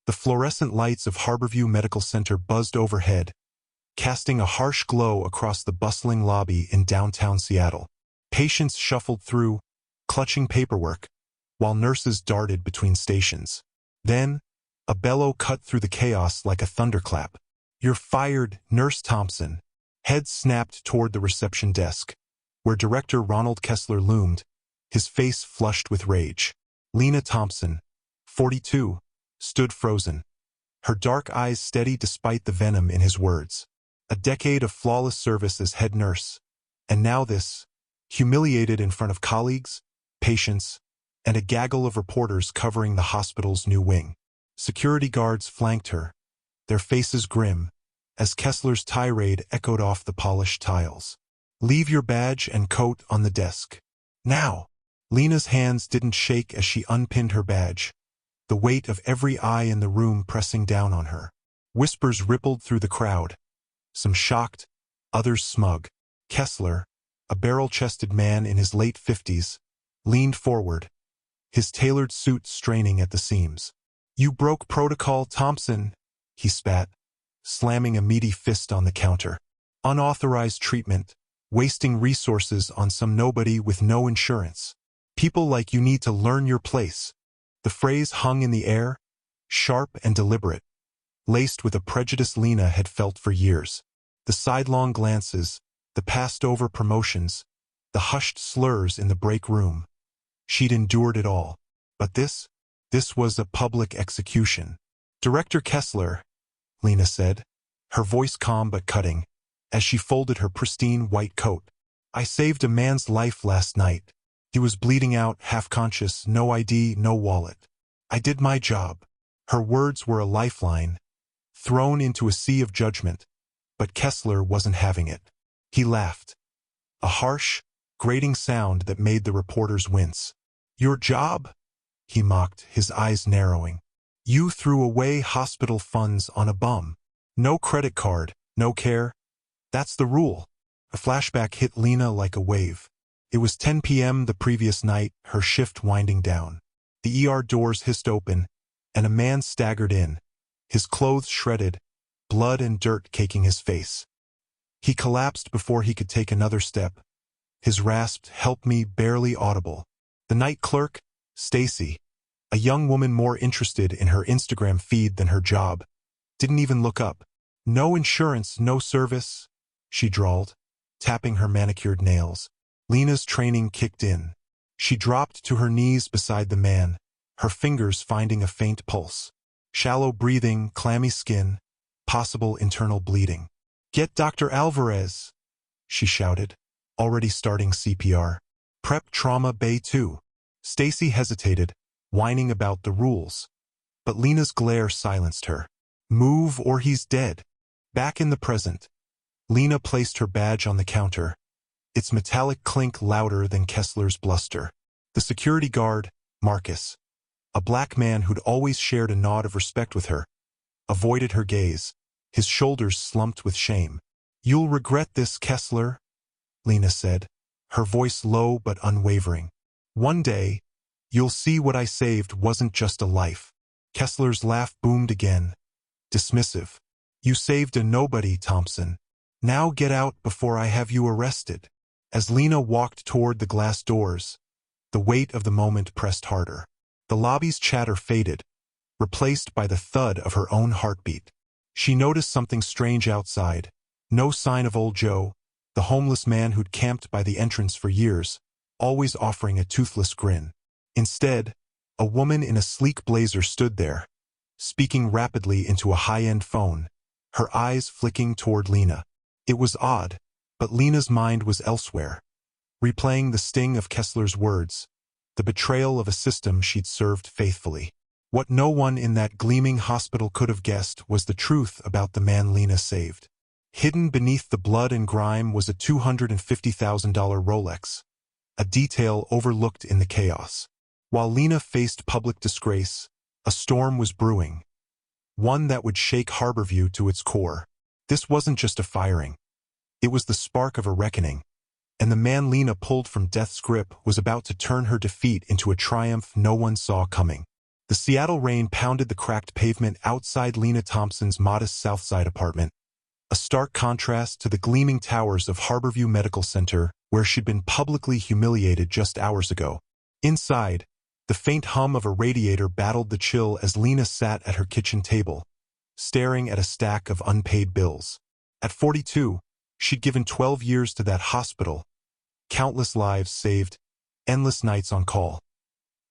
The fluorescent lights of Harborview Medical Center buzzed overhead, casting a harsh glow across the bustling lobby in downtown Seattle. Patients shuffled through, clutching paperwork, while nurses darted between stations. Then, a bellow cut through the chaos like a thunderclap. "You're fired, Nurse Thompson." Head snapped toward the reception desk, where Director Ronald Kessler loomed, his face flushed with rage. Lena Thompson, 42, stood frozen, her dark eyes steady despite the venom in his words. A decade of flawless service as head nurse, and now this, humiliated in front of colleagues, patients, and a gaggle of reporters covering the hospital's new wing. Security guards flanked her, their faces grim, as Kessler's tirade echoed off the polished tiles. "Leave your badge and coat on the desk. Now!" Lena's hands didn't shake as she unpinned her badge, the weight of every eye in the room pressing down on her. Whispers rippled through the crowd, some shocked, others smug. Kessler, a barrel-chested man in his late 50s, leaned forward, his tailored suit straining at the seams. "You broke protocol, Thompson," he spat, slamming a meaty fist on the counter. "Unauthorized treatment, wasting resources on some nobody with no insurance. People like you need to learn your place." The phrase hung in the air, sharp and deliberate, laced with a prejudice Lena had felt for years. The sidelong glances, the passed-over promotions, the hushed slurs in the break room. She'd endured it all. But this was a public execution. "Director Kessler," Lena said, her voice calm but cutting, as she folded her pristine white coat. "I saved a man's life last night. He was bleeding out, half-conscious, no ID, no wallet. I did my job." Her words were a lifeline, thrown into a sea of judgment, but Kessler wasn't having it. He laughed, a harsh, grating sound that made the reporters wince. "Your job?" he mocked, his eyes narrowing. "You threw away hospital funds on a bum. No credit card, no care. That's the rule." A flashback hit Lena like a wave. It was 10 p.m. the previous night, her shift winding down. The ER doors hissed open, and a man staggered in, his clothes shredded, blood and dirt caking his face. He collapsed before he could take another step, his rasped "help me" barely audible. The night clerk, Stacy, a young woman more interested in her Instagram feed than her job, didn't even look up. "No insurance, no service," she drawled, tapping her manicured nails. Lena's training kicked in. She dropped to her knees beside the man, her fingers finding a faint pulse. Shallow breathing, clammy skin, possible internal bleeding. "Get Dr. Alvarez," she shouted, already starting CPR. "Prep trauma bay 2. Stacy hesitated, whining about the rules. But Lena's glare silenced her. "Move or he's dead." Back in the present, Lena placed her badge on the counter, its metallic clink louder than Kessler's bluster. The security guard, Marcus, a black man who'd always shared a nod of respect with her, avoided her gaze, his shoulders slumped with shame. "You'll regret this, Kessler," Lena said, her voice low but unwavering. "One day, you'll see what I saved wasn't just a life." Kessler's laugh boomed again, dismissive. "You saved a nobody, Thompson. Now get out before I have you arrested." As Lena walked toward the glass doors, the weight of the moment pressed harder. The lobby's chatter faded, replaced by the thud of her own heartbeat. She noticed something strange outside. No sign of old Joe, the homeless man who'd camped by the entrance for years, always offering a toothless grin. Instead, a woman in a sleek blazer stood there, speaking rapidly into a high-end phone, her eyes flicking toward Lena. It was odd, but Lena's mind was elsewhere, replaying the sting of Kessler's words, the betrayal of a system she'd served faithfully. What no one in that gleaming hospital could have guessed was the truth about the man Lena saved. Hidden beneath the blood and grime was a $250,000 Rolex, a detail overlooked in the chaos. While Lena faced public disgrace, a storm was brewing, one that would shake Harborview to its core. This wasn't just a firing. It was the spark of a reckoning, and the man Lena pulled from death's grip was about to turn her defeat into a triumph no one saw coming. The The Seattle rain pounded the cracked pavement outside Lena Thompson's modest Southside apartment, a stark contrast to the gleaming towers of Harborview Medical Center where she'd been publicly humiliated just hours ago. Inside, the faint hum of a radiator battled the chill as Lena sat at her kitchen table, staring at a stack of unpaid bills. At 42, she'd given 12 years to that hospital, countless lives saved, endless nights on call,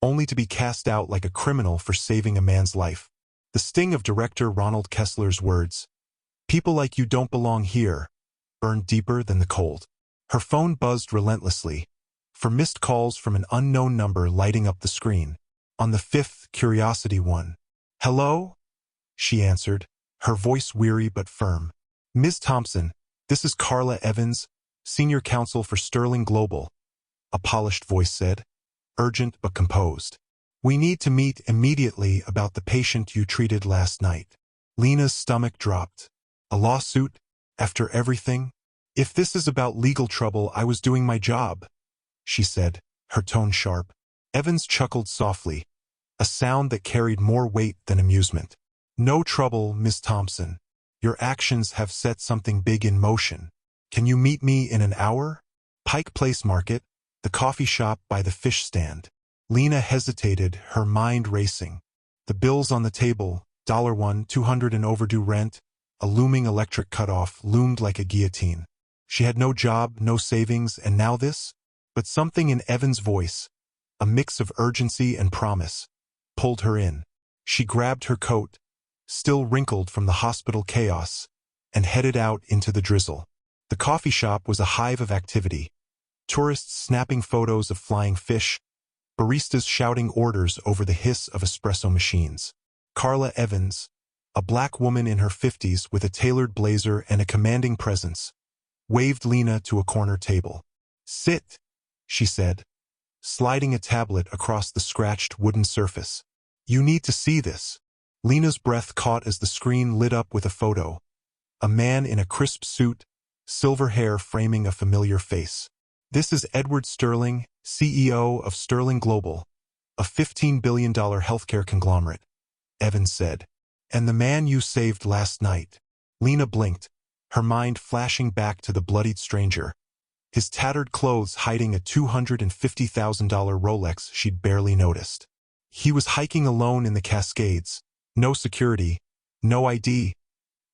only to be cast out like a criminal for saving a man's life. The sting of director Ronald Kessler's words, "People like you don't belong here," burned deeper than the cold. Her phone buzzed relentlessly, for missed calls from an unknown number lighting up the screen. On the fifth curiosity one. "Hello?" she answered, her voice weary but firm. "Ms. Thompson, this is Carla Evans, Senior Counsel for Sterling Global," a polished voice said, urgent but composed. "We need to meet immediately about the patient you treated last night." Lena's stomach dropped. "A lawsuit? After everything? If this is about legal trouble, I was doing my job," she said, her tone sharp. Evans chuckled softly, a sound that carried more weight than amusement. "No trouble, Miss Thompson. Your actions have set something big in motion. Can you meet me in an hour?" Pike Place Market, the coffee shop by the fish stand. Lena hesitated, her mind racing. The bills on the table, $1, $200 in overdue rent, a looming electric cutoff, loomed like a guillotine. She had no job, no savings, and now this? But something in Evan's voice, a mix of urgency and promise, pulled her in. She grabbed her coat, still wrinkled from the hospital chaos, and headed out into the drizzle. The coffee shop was a hive of activity. Tourists snapping photos of flying fish, baristas shouting orders over the hiss of espresso machines. Carla Evans, a black woman in her 50s with a tailored blazer and a commanding presence, waved Lena to a corner table. "Sit," she said, sliding a tablet across the scratched wooden surface. "You need to see this." Lena's breath caught as the screen lit up with a photo. A man in a crisp suit, silver hair framing a familiar face. "This is Edward Sterling, CEO of Sterling Global, a $15 billion healthcare conglomerate," Evans said. "And the man you saved last night." Lena blinked, her mind flashing back to the bloodied stranger, his tattered clothes hiding a $250,000 Rolex she'd barely noticed. "He was hiking alone in the Cascades. No security, no ID,"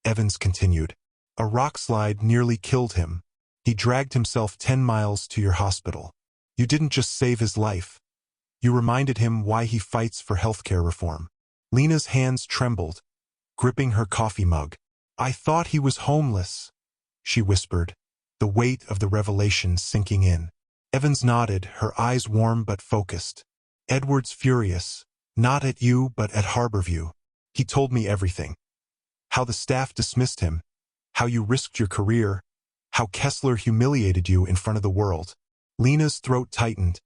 Evans continued. "A rock slide nearly killed him. He dragged himself 10 miles to your hospital. You didn't just save his life. You reminded him why he fights for healthcare reform." Lena's hands trembled, gripping her coffee mug. "I thought he was homeless," she whispered, the weight of the revelation sinking in. Evans nodded, her eyes warm but focused. "Edward's furious, not at you but at Harborview. He told me everything. How the staff dismissed him, how you risked your career, how Kessler humiliated you in front of the world." Lena's throat tightened,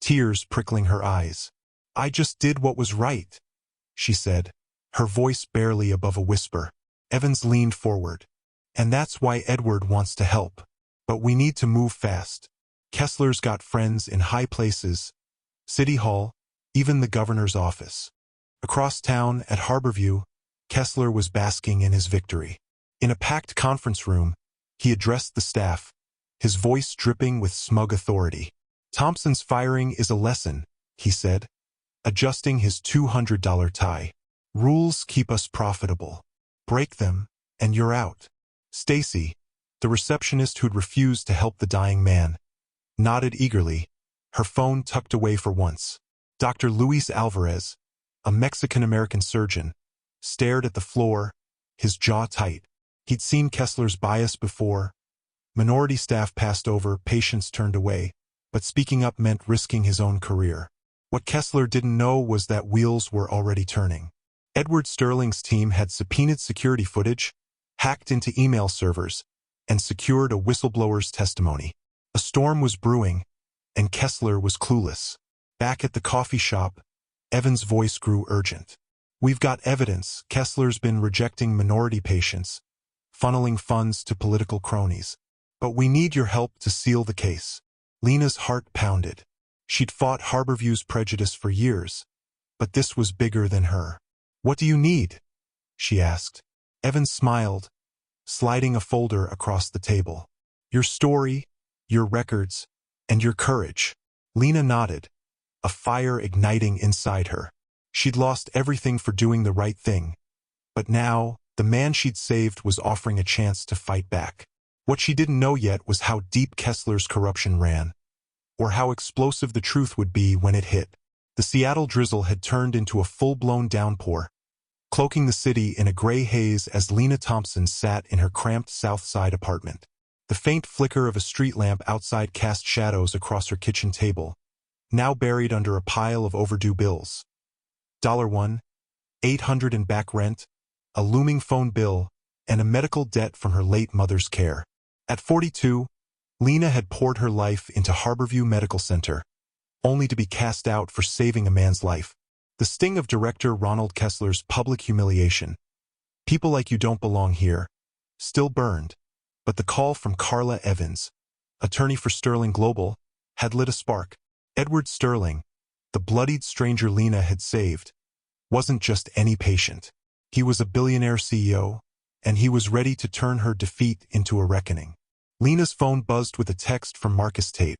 tears prickling her eyes. "I just did what was right," she said, her voice barely above a whisper. Evans leaned forward. "And that's why Edward wants to help. But we need to move fast. Kessler's got friends in high places, City Hall, even the governor's office." Across town, at Harborview, Kessler was basking in his victory. In a packed conference room, he addressed the staff, his voice dripping with smug authority. "Thompson's firing is a lesson," he said, adjusting his $200 tie. "Rules keep us profitable. Break them, and you're out." Stacy, the receptionist who'd refused to help the dying man, nodded eagerly, her phone tucked away for once. Dr. Luis Alvarez, a Mexican-American surgeon, stared at the floor, his jaw tight. He'd seen Kessler's bias before. Minority staff passed over, patients turned away, but speaking up meant risking his own career. What Kessler didn't know was that wheels were already turning. Edward Sterling's team had subpoenaed security footage, hacked into email servers, and secured a whistleblower's testimony. A storm was brewing, and Kessler was clueless. Back at the coffee shop, Evans' voice grew urgent. "We've got evidence. Kessler's been rejecting minority patients, funneling funds to political cronies. But we need your help to seal the case." Lena's heart pounded. She'd fought Harborview's prejudice for years, But this was bigger than her. "What do you need?" she asked. Evans smiled, sliding a folder across the table. "Your story, your records, and your courage." Lena nodded, a fire igniting inside her. She'd lost everything for doing the right thing. But now, the man she'd saved was offering a chance to fight back. What she didn't know yet was how deep Kessler's corruption ran, or how explosive the truth would be when it hit. The Seattle drizzle had turned into a full-blown downpour, cloaking the city in a gray haze as Lena Thompson sat in her cramped South Side apartment. The faint flicker of a street lamp outside cast shadows across her kitchen table, now buried under a pile of overdue bills. $1, $800 in back rent, a looming phone bill, and a medical debt from her late mother's care. At 42, Lena had poured her life into Harborview Medical Center, only to be cast out for saving a man's life. The sting of director Ronald Kessler's public humiliation, "People like you don't belong here," still burned, but the call from Carla Evans, attorney for Sterling Global, had lit a spark. Edward Sterling, the bloodied stranger Lena had saved, wasn't just any patient. He was a billionaire CEO, and he was ready to turn her defeat into a reckoning. Lena's phone buzzed with a text from Marcus Tate,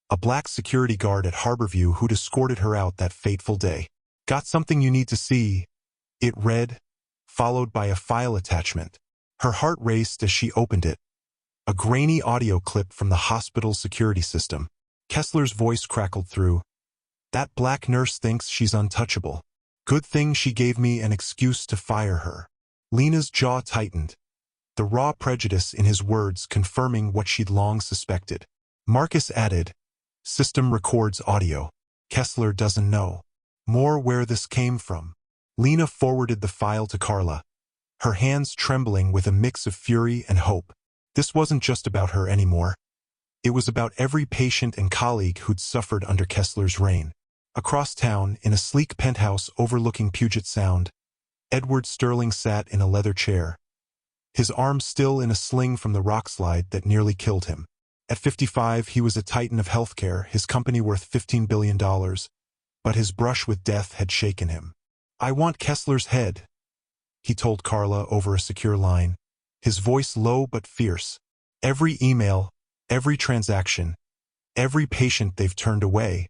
a black security guard at Harborview who'd escorted her out that fateful day. "Got something you need to see," it read, followed by a file attachment. Her heart raced as she opened it. A grainy audio clip from the hospital's security system. Kessler's voice crackled through. "That black nurse thinks she's untouchable. Good thing she gave me an excuse to fire her." Lena's jaw tightened, the raw prejudice in his words confirming what she'd long suspected. Marcus added, "System records audio. Kessler doesn't know more where this came from." Lena forwarded the file to Carla, her hands trembling with a mix of fury and hope. This wasn't just about her anymore. It was about every patient and colleague who'd suffered under Kessler's reign. Across town, in a sleek penthouse overlooking Puget Sound, Edward Sterling sat in a leather chair, his arm still in a sling from the rock slide that nearly killed him. At 55, he was a titan of healthcare, his company worth $15 billion, but his brush with death had shaken him. "I want Kessler's head," he told Carla over a secure line, his voice low but fierce. "Every email, every transaction, every patient they've turned away.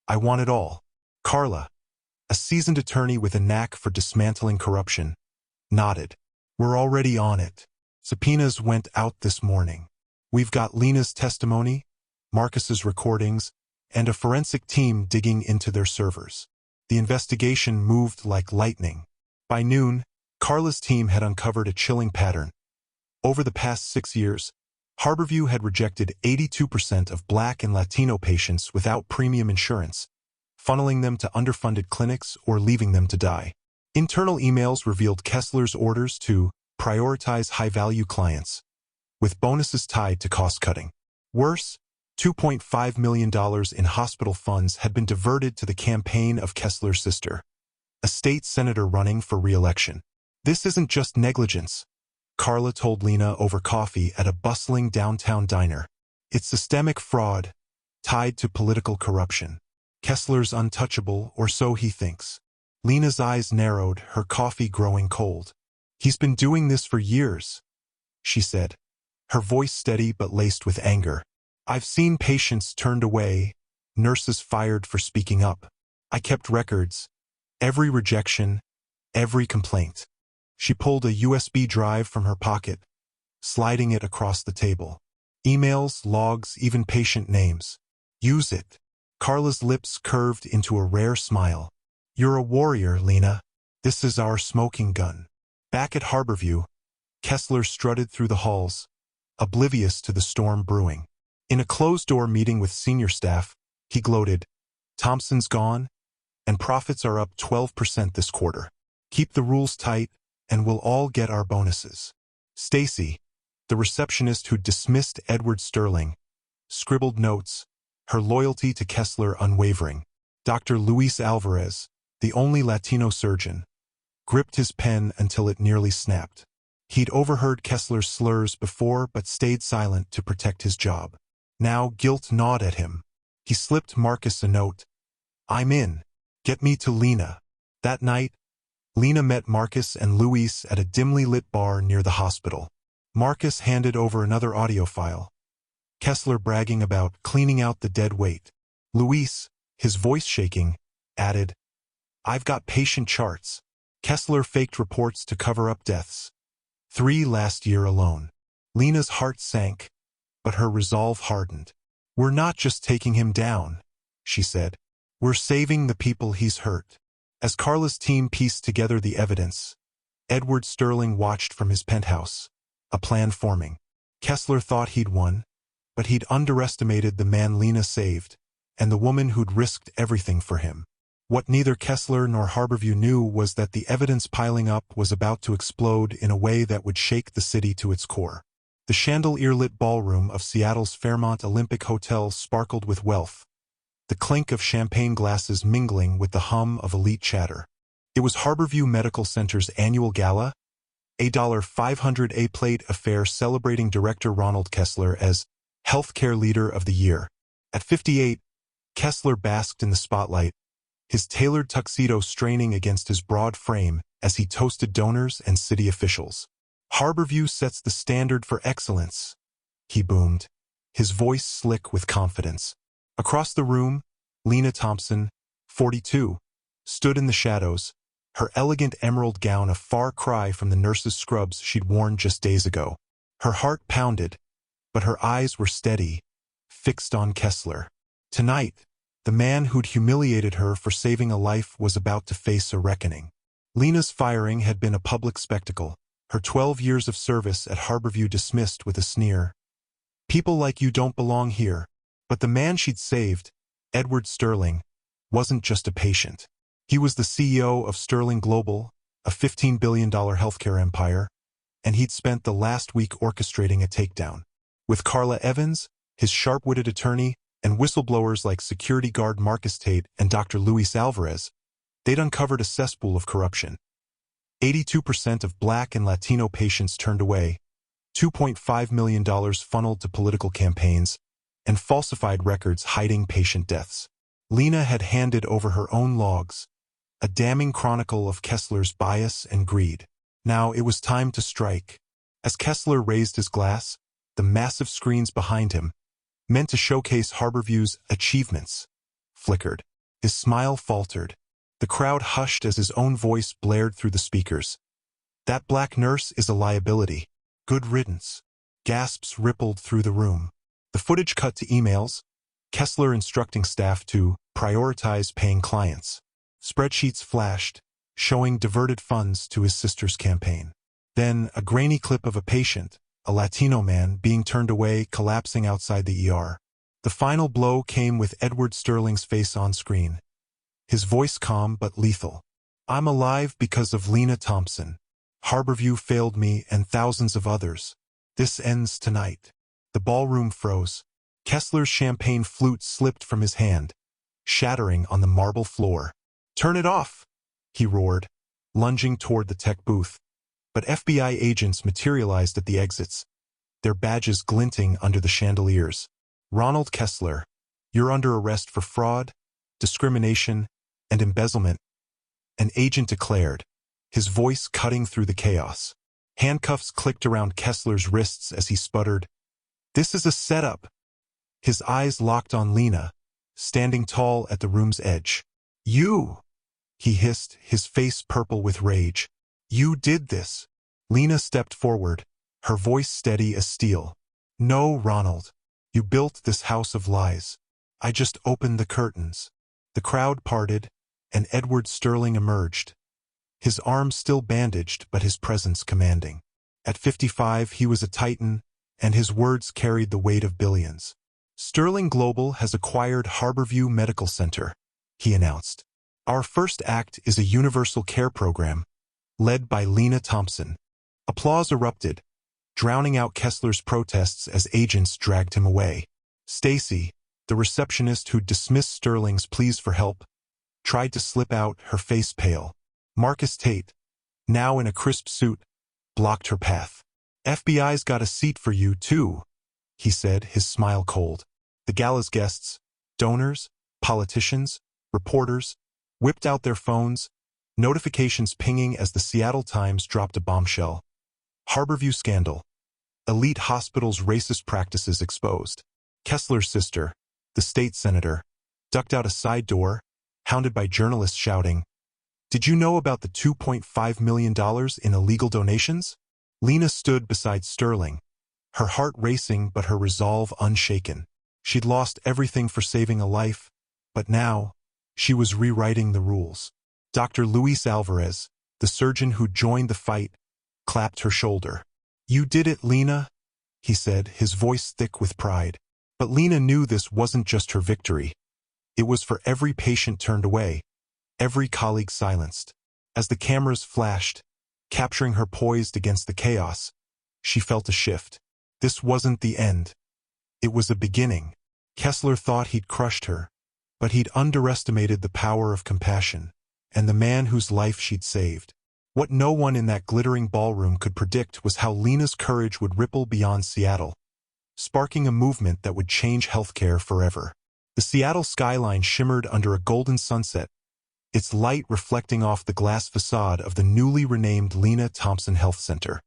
I want it all." Carla, a seasoned attorney with a knack for dismantling corruption, nodded. "We're already on it. Subpoenas went out this morning. We've got Lena's testimony, Marcus's recordings, and a forensic team digging into their servers." The investigation moved like lightning. By noon, Carla's team had uncovered a chilling pattern. Over the past 6 years, Harborview had rejected 82% of Black and Latino patients without premium insurance, funneling them to underfunded clinics or leaving them to die. Internal emails revealed Kessler's orders to prioritize high-value clients, with bonuses tied to cost-cutting. Worse, $2.5 million in hospital funds had been diverted to the campaign of Kessler's sister, a state senator running for re-election. "This isn't just negligence," Carla told Lena over coffee at a bustling downtown diner. "It's systemic fraud, tied to political corruption. Kessler's untouchable, or so he thinks." Lena's eyes narrowed, her coffee growing cold. "He's been doing this for years," she said, her voice steady but laced with anger. "I've seen patients turned away, nurses fired for speaking up. I kept records, every rejection, every complaint." She pulled a USB drive from her pocket, sliding it across the table. "Emails, logs, even patient names. Use it." Carla's lips curved into a rare smile. "You're a warrior, Lena. This is our smoking gun." Back at Harborview, Kessler strutted through the halls, oblivious to the storm brewing. In a closed-door meeting with senior staff, he gloated, "Thompson's gone, and profits are up 12% this quarter. Keep the rules tight, and we'll all get our bonuses." Stacy, the receptionist who dismissed Edward Sterling, scribbled notes, her loyalty to Kessler unwavering. Dr. Luis Alvarez, the only Latino surgeon, gripped his pen until it nearly snapped. He'd overheard Kessler's slurs before but stayed silent to protect his job. Now guilt gnawed at him. He slipped Marcus a note. "I'm in. Get me to Lena. That night, Lena met Marcus and Luis at a dimly lit bar near the hospital. Marcus handed over another audio file, Kessler bragging about cleaning out the dead weight. Luis, his voice shaking, added, "I've got patient charts." Kessler faked reports to cover up deaths. 3 last year alone. Lena's heart sank, but her resolve hardened. "We're not just taking him down," she said. "We're saving the people he's hurt." As Carla's team pieced together the evidence, Edward Sterling watched from his penthouse, a plan forming. Kessler thought he'd won, but he'd underestimated the man Lena saved, and the woman who'd risked everything for him. What neither Kessler nor Harborview knew was that the evidence piling up was about to explode in a way that would shake the city to its core. The chandelier-lit ballroom of Seattle's Fairmont Olympic Hotel sparkled with wealth, the clink of champagne glasses mingling with the hum of elite chatter. It was Harborview Medical Center's annual gala, a $500 plate affair celebrating director Ronald Kessler as Healthcare Leader of the Year. At 58, Kessler basked in the spotlight, his tailored tuxedo straining against his broad frame as he toasted donors and city officials. "Harborview sets the standard for excellence," he boomed, his voice slick with confidence. Across the room, Lena Thompson, 42, stood in the shadows, her elegant emerald gown a far cry from the nurse's scrubs she'd worn just days ago. Her heart pounded, but her eyes were steady, fixed on Kessler. Tonight, the man who'd humiliated her for saving a life was about to face a reckoning. Lena's firing had been a public spectacle, her 12 years of service at Harborview dismissed with a sneer. "People like you don't belong here." But the man she'd saved, Edward Sterling, wasn't just a patient. He was the CEO of Sterling Global, a $15 billion healthcare empire, and he'd spent the last week orchestrating a takedown. With Carla Evans, his sharp-witted attorney, and whistleblowers like security guard Marcus Tate and Dr. Luis Alvarez, they'd uncovered a cesspool of corruption. 82% of Black and Latino patients turned away, $2.5 million funneled to political campaigns, and falsified records hiding patient deaths. Lena had handed over her own logs, a damning chronicle of Kessler's bias and greed. Now it was time to strike. As Kessler raised his glass, the massive screens behind him, meant to showcase Harborview's achievements, flickered. His smile faltered. The crowd hushed as his own voice blared through the speakers. "That black nurse is a liability. Good riddance." Gasps rippled through the room. The footage cut to emails, Kessler instructing staff to prioritize paying clients. Spreadsheets flashed, showing diverted funds to his sister's campaign. Then a grainy clip of a patient, a Latino man, being turned away, collapsing outside the ER. The final blow came with Edward Sterling's face on screen, his voice calm but lethal. "I'm alive because of Lena Thompson. Harborview failed me and thousands of others. This ends tonight." The ballroom froze. Kessler's champagne flute slipped from his hand, shattering on the marble floor. "Turn it off!" he roared, lunging toward the tech booth. But FBI agents materialized at the exits, their badges glinting under the chandeliers. "Ronald Kessler, you're under arrest for fraud, discrimination, and embezzlement," an agent declared, his voice cutting through the chaos. Handcuffs clicked around Kessler's wrists as he sputtered, "This is a setup." His eyes locked on Lena, standing tall at the room's edge. "You!" he hissed, his face purple with rage. "You did this." Lena stepped forward, her voice steady as steel. "No, Ronald. You built this house of lies. I just opened the curtains." The crowd parted, and Edward Sterling emerged, his arms still bandaged but his presence commanding. At 55, he was a titan, and his words carried the weight of billions. "Sterling Global has acquired Harborview Medical Center," he announced. "Our first act is a universal care program, led by Lena Thompson." Applause erupted, drowning out Kessler's protests as agents dragged him away. Stacy, the receptionist who'd dismissed Sterling's pleas for help, tried to slip out, her face pale. Marcus Tate, now in a crisp suit, blocked her path. "FBI's got a seat for you, too," he said, his smile cold. The gala's guests, donors, politicians, reporters, whipped out their phones, notifications pinging as the Seattle Times dropped a bombshell. Harborview scandal. Elite hospitals' racist practices exposed. Kessler's sister, the state senator, ducked out a side door, hounded by journalists shouting, "Did you know about the $2.5 million in illegal donations?" Lena stood beside Sterling, her heart racing but her resolve unshaken. She'd lost everything for saving a life, but now, she was rewriting the rules. Dr. Luis Alvarez, the surgeon who joined the fight, clapped her shoulder. "You did it, Lena," he said, his voice thick with pride. But Lena knew this wasn't just her victory. It was for every patient turned away, every colleague silenced. As the cameras flashed, capturing her poised against the chaos, she felt a shift. This wasn't the end. It was a beginning. Kessler thought he'd crushed her, but he'd underestimated the power of compassion, and the man whose life she'd saved. What no one in that glittering ballroom could predict was how Lena's courage would ripple beyond Seattle, sparking a movement that would change healthcare forever. The Seattle skyline shimmered under a golden sunset, its light reflecting off the glass facade of the newly renamed Lena Thompson Health Center.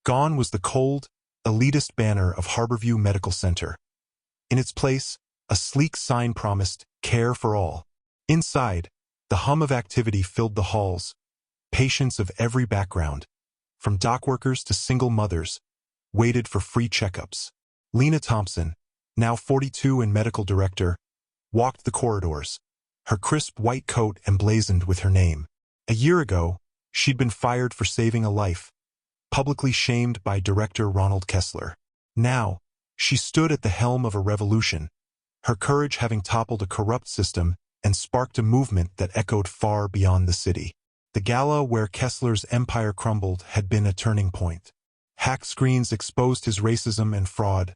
Gone was the cold, elitist banner of Harborview Medical Center. In its place, a sleek sign promised care for all. Inside, the hum of activity filled the halls. Patients of every background, from dock workers to single mothers, waited for free checkups. Lena Thompson, now 42 and medical director, walked the corridors, her crisp white coat emblazoned with her name. A year ago, she'd been fired for saving a life, publicly shamed by Director Ronald Kessler. Now, she stood at the helm of a revolution, her courage having toppled a corrupt system and sparked a movement that echoed far beyond the city. The gala where Kessler's empire crumbled had been a turning point. Hacked screens exposed his racism and fraud.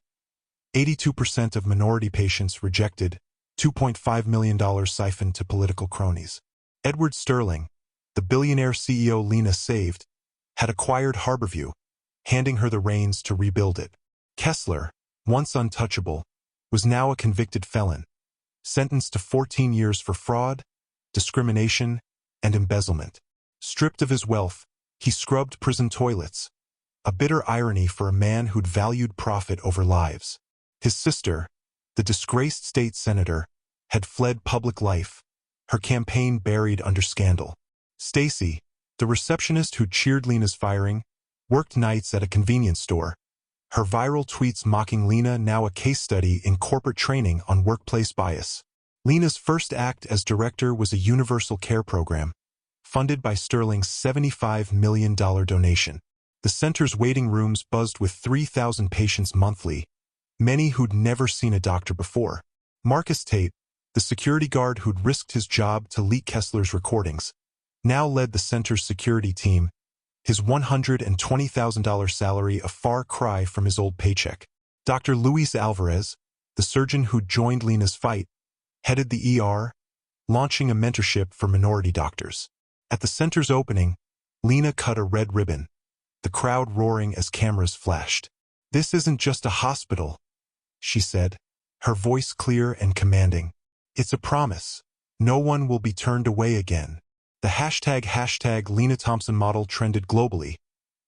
82% of minority patients rejected, $2.5 million siphoned to political cronies. Edward Sterling, the billionaire CEO Lena saved, had acquired Harborview, handing her the reins to rebuild it. Kessler, once untouchable, was now a convicted felon, sentenced to 14 years for fraud, discrimination, and embezzlement. Stripped of his wealth, he scrubbed prison toilets, a bitter irony for a man who'd valued profit over lives. His sister, the disgraced state senator, had fled public life, her campaign buried under scandal. Stacy, the receptionist who cheered Lena's firing, worked nights at a convenience store, her viral tweets mocking Lena now a case study in corporate training on workplace bias. Lena's first act as director was a universal care program, funded by Sterling's $75 million donation. The center's waiting rooms buzzed with 3,000 patients monthly, many who'd never seen a doctor before. Marcus Tate, the security guard who'd risked his job to leak Kessler's recordings, now led the center's security team, his $120,000 salary a far cry from his old paycheck. Dr. Luis Alvarez, the surgeon who'd joined Lena's fight, headed the ER, launching a mentorship for minority doctors. At the center's opening, Lena cut a red ribbon, the crowd roaring as cameras flashed. "This isn't just a hospital," she said, her voice clear and commanding. "It's a promise. No one will be turned away again." The hashtag Lena Thompson model trended globally,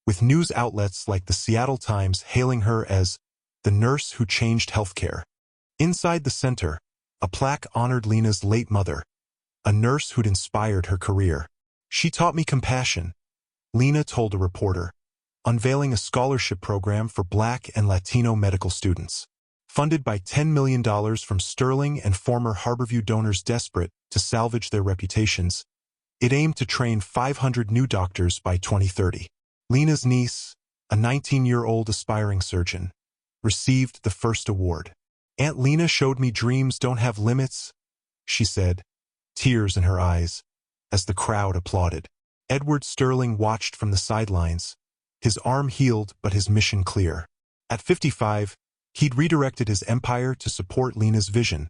with news outlets like the Seattle Times hailing her as the nurse who changed healthcare. Inside the center, a plaque honored Lena's late mother, a nurse who'd inspired her career. "She taught me compassion," Lena told a reporter, unveiling a scholarship program for Black and Latino medical students. Funded by $10 million from Sterling and former Harborview donors desperate to salvage their reputations, it aimed to train 500 new doctors by 2030. Lena's niece, a 19-year-old aspiring surgeon, received the first award. "Aunt Lena showed me dreams don't have limits," she said, tears in her eyes, as the crowd applauded. Edward Sterling watched from the sidelines, his arm healed but his mission clear. At 55, he'd redirected his empire to support Lena's vision,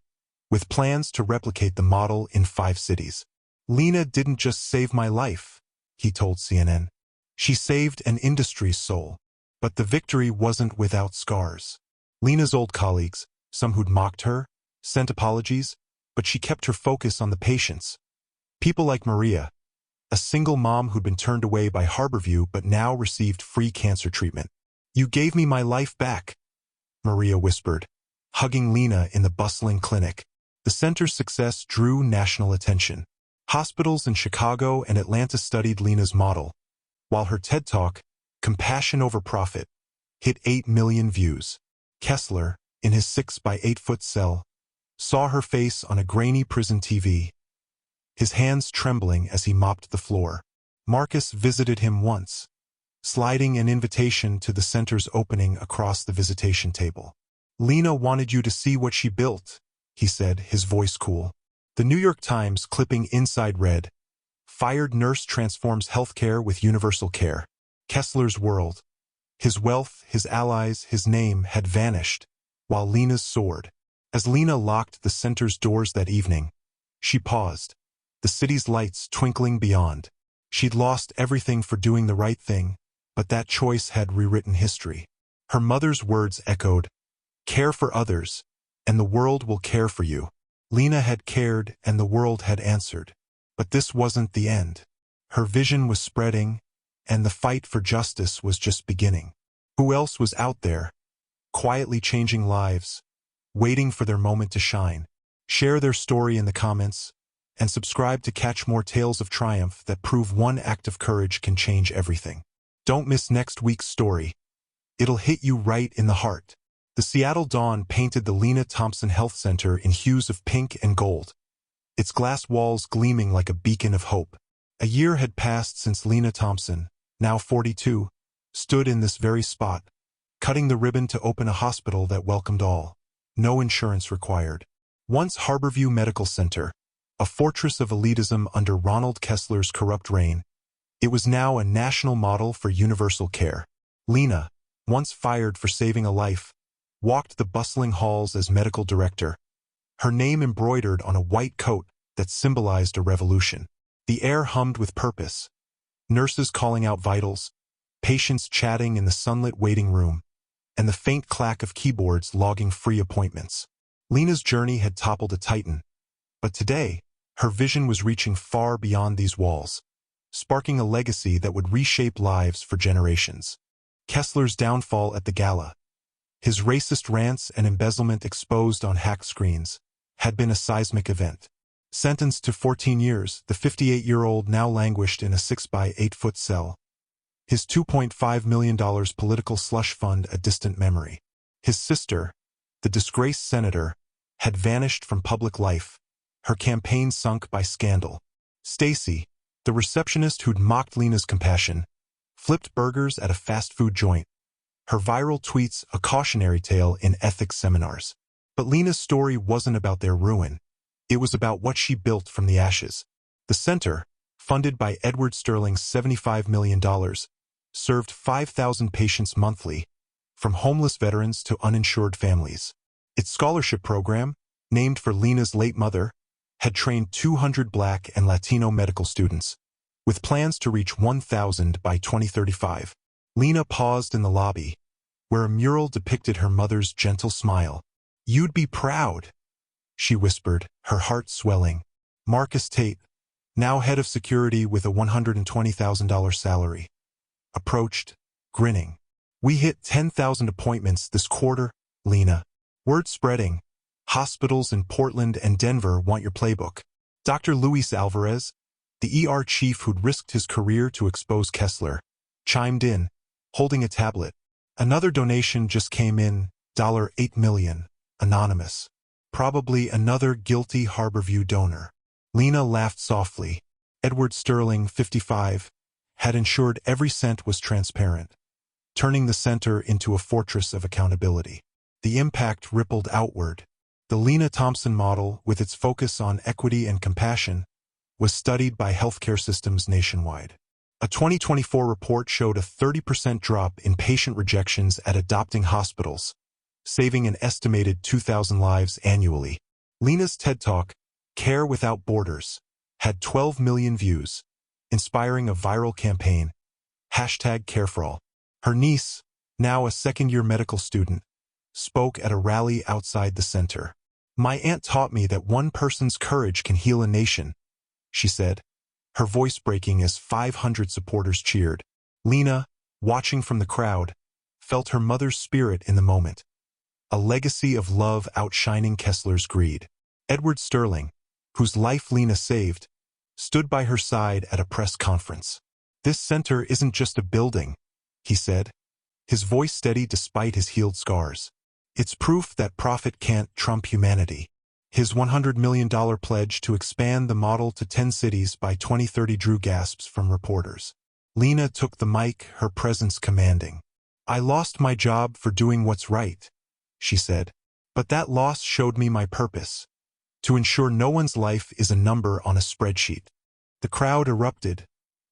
with plans to replicate the model in 5 cities. "Lena didn't just save my life," he told CNN. "She saved an industry's soul." But the victory wasn't without scars. Lena's old colleagues, some who'd mocked her, sent apologies, but she kept her focus on the patients. People like Maria, a single mom who'd been turned away by Harborview but now received free cancer treatment. "You gave me my life back," Maria whispered, hugging Lena in the bustling clinic. The center's success drew national attention. Hospitals in Chicago and Atlanta studied Lena's model, while her TED Talk, Compassion Over Profit, hit 8 million views. Kessler, in his 6 by 8-foot cell, saw her face on a grainy prison TV, his hands trembling as he mopped the floor. Marcus visited him once, sliding an invitation to the center's opening across the visitation table. "Lena wanted you to see what she built," he said, his voice cool. The New York Times clipping inside read, "Fired nurse transforms healthcare with universal care." Kessler's world, his wealth, his allies, his name had vanished, while Lena's soared. As Lena locked the center's doors that evening, she paused, the city's lights twinkling beyond. She'd lost everything for doing the right thing, but that choice had rewritten history. Her mother's words echoed, "Care for others, and the world will care for you." Lena had cared, and the world had answered. But this wasn't the end. Her vision was spreading, and the fight for justice was just beginning. Who else was out there, quietly changing lives, waiting for their moment to shine? Share their story in the comments, and subscribe to catch more tales of triumph that prove one act of courage can change everything. Don't miss next week's story. It'll hit you right in the heart. The Seattle Dawn painted the Lena Thompson Health Center in hues of pink and gold, its glass walls gleaming like a beacon of hope. A year had passed since Lena Thompson, now 42, stood in this very spot, cutting the ribbon to open a hospital that welcomed all. No insurance required. Once Harborview Medical Center, a fortress of elitism under Ronald Kessler's corrupt reign, it was now a national model for universal care. Lena, once fired for saving a life, walked the bustling halls as medical director, her name embroidered on a white coat that symbolized a revolution. The air hummed with purpose, nurses calling out vitals, patients chatting in the sunlit waiting room, and the faint clack of keyboards logging free appointments. Lena's journey had toppled a titan, but today, her vision was reaching far beyond these walls, sparking a legacy that would reshape lives for generations. Kessler's downfall at the gala, his racist rants and embezzlement exposed on hacked screens, had been a seismic event. Sentenced to 14 years, the 58-year-old now languished in a 6 by 8-foot cell, his $2.5 million political slush fund a distant memory. His sister, the disgraced senator, had vanished from public life, her campaign sunk by scandal. Stacy, the receptionist who'd mocked Lena's compassion, flipped burgers at a fast food joint, her viral tweets a cautionary tale in ethics seminars. But Lena's story wasn't about their ruin. It was about what she built from the ashes. The center, funded by Edward Sterling's $75 million, served 5,000 patients monthly, from homeless veterans to uninsured families. Its scholarship program, named for Lena's late mother, had trained 200 Black and Latino medical students, with plans to reach 1,000 by 2035. Lena paused in the lobby, where a mural depicted her mother's gentle smile. "You'd be proud," she whispered, her heart swelling. Marcus Tate, now head of security with a $120,000 salary, approached, grinning. "We hit 10,000 appointments this quarter, Lena. Word spreading. Hospitals in Portland and Denver want your playbook." Dr. Luis Alvarez, the ER chief who'd risked his career to expose Kessler, chimed in, holding a tablet. "Another donation just came in, $8 million, anonymous. Probably another guilty Harborview donor." Lena laughed softly. Edward Sterling, 55, had ensured every cent was transparent, turning the center into a fortress of accountability. The impact rippled outward. The Lena Thompson model, with its focus on equity and compassion, was studied by healthcare systems nationwide. A 2024 report showed a 30% drop in patient rejections at adopting hospitals, saving an estimated 2,000 lives annually. Lena's TED Talk, Care Without Borders, had 12 million views, inspiring a viral campaign, #CareForAll. Her niece, now a second-year medical student, spoke at a rally outside the center. "My aunt taught me that one person's courage can heal a nation," she said, her voice breaking as 500 supporters cheered. Lena, watching from the crowd, felt her mother's spirit in the moment. A legacy of love outshining Kessler's greed. Edward Sterling, whose life Lena saved, stood by her side at a press conference. "This center isn't just a building," he said, his voice steady despite his healed scars. "It's proof that profit can't trump humanity." His $100 million pledge to expand the model to 10 cities by 2030 drew gasps from reporters. Lena took the mic, her presence commanding. "I lost my job for doing what's right," she said, "but that loss showed me my purpose, to ensure no one's life is a number on a spreadsheet." The crowd erupted,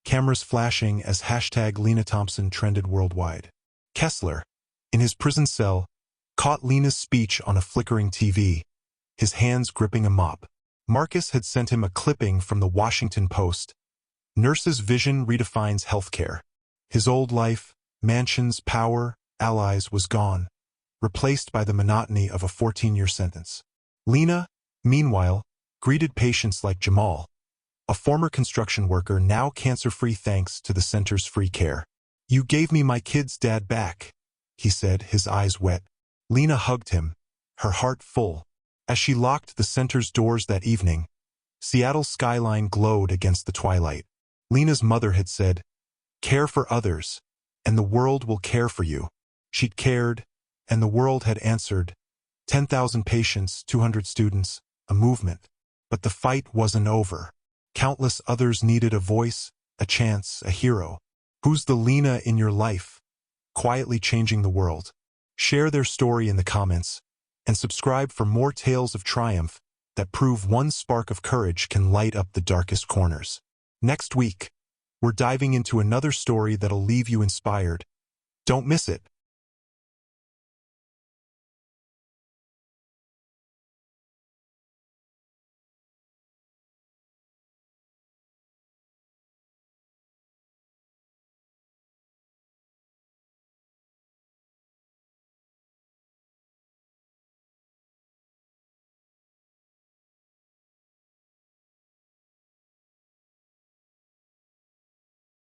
cameras flashing as #LenaThompson trended worldwide. Kessler, in his prison cell, caught Lena's speech on a flickering TV, his hands gripping a mop. Marcus had sent him a clipping from the Washington Post. "Nurse's vision redefines healthcare." His old life, mansions, power, allies was gone, replaced by the monotony of a 14-year sentence. Lena, meanwhile, greeted patients like Jamal, a former construction worker now cancer-free thanks to the center's free care. "You gave me my kid's dad back," he said, his eyes wet. Lena hugged him, her heart full. As she locked the center's doors that evening, Seattle's skyline glowed against the twilight. Lena's mother had said, "Care for others, and the world will care for you." She'd cared, and the world had answered. 10,000 patients, 200 students, a movement. But the fight wasn't over. Countless others needed a voice, a chance, a hero. Who's the Lena in your life, quietly changing the world? Share their story in the comments, and subscribe for more tales of triumph that prove one spark of courage can light up the darkest corners. Next week, we're diving into another story that'll leave you inspired. Don't miss it.